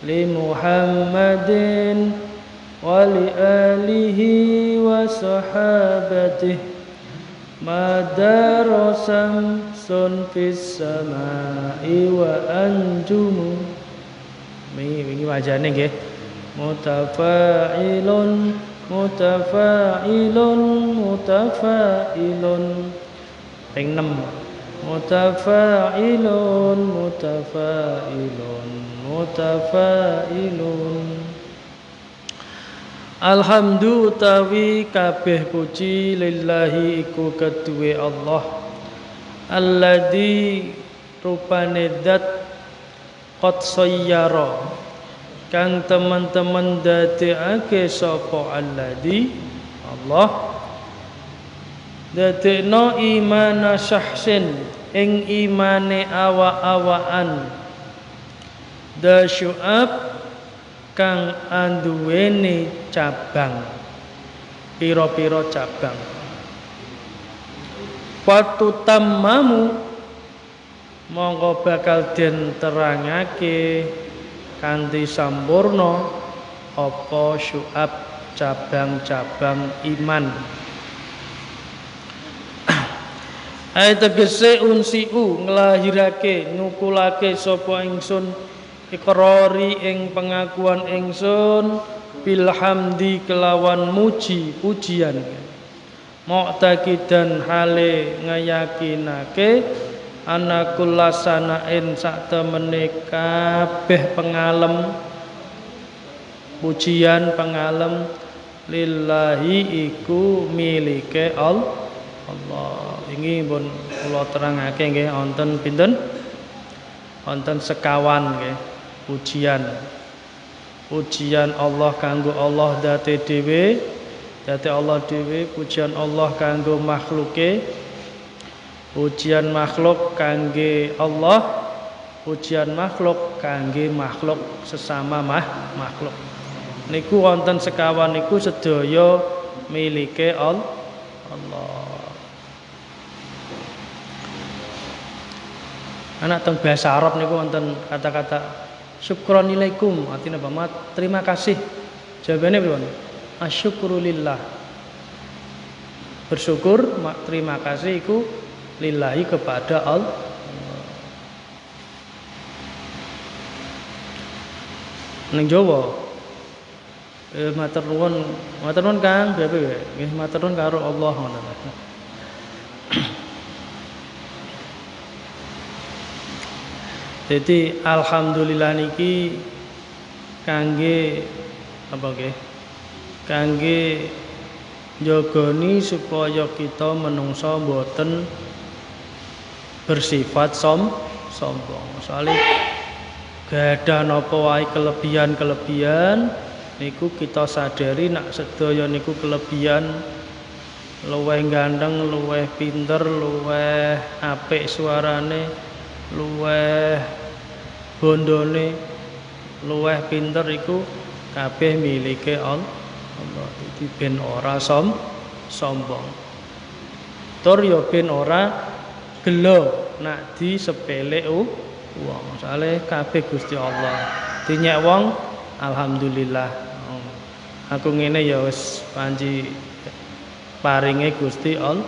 li Muhammadin wa li alihi wa sahabatihi madara samsun fis samai wa anjumu. Wingi wajane nggih. Mutafa'ilun mutafa'ilun mutafa'ilun. Ping 6. Mutafa'ilun mutafa'ilun mutafa'ilun. Alhamdu tawi kabeh puji lillahi iku keduwe Allah. Alladzi rupane zat qad sayyara kang teman-teman dadekake sapa alladzi Allah dadekno imana syahsin ing imane awa-awaan da syu'ab kang anduweni cabang pira-pira cabang watu tamamu mongko bakal den terangake kanthi sampurna apa syu'ab cabang-cabang iman. Ayat tegese unsiu nglahirake nukulake sapa ingsun ikrari ing pengakuan ingsun bilhamdi kelawan muji pujian mu'taqidan hale ngayakinake ana kullasanain sak temene kabeh pengalem pujian pengalem lillahi iku milike Allah. Ini pun kula terangake nggih wonten pinten? Wonten sekawan nggih. Pujian Allah kanggo Allah date dhewe, date Allah dhewe, pujian Allah kanggo makhluke, pujian makhluk kangge Allah, pujian makhluk kangge makhluk sesama makhluk. Niku wonten sekawan niku sedaya milike Allah. Anak teng bahasa Arab niku wonten kata-kata syukronilaikum, artinya apa? Terima kasih. Jawabannya berapa? Asyukru lillah. Bersyukur, terima kasih iku lillahi kepada Allah. Ning Jawa matur nuwun Kang, nggih matur nuwun karo Allah ngoten. Jadi alhamdulillah niki kangge apa nggih? Kangge njogoni supaya kita menungso mboten bersifat sombong. Soale gadah napa wae kelebihan niku kita sadari nak sedaya niku kelebihan luweh ganteng, luweh pinter, luweh apik suarane, luweh bondone, luweh pinter iku kabeh milike Allah. Dadi ben ora sombong. Tur ya ben ora gelo nak disepelek wong. Soale kabeh Gusti Allah. Dinyek wong alhamdulillah. Aku ngene ya wis panci paringe Gusti Allah.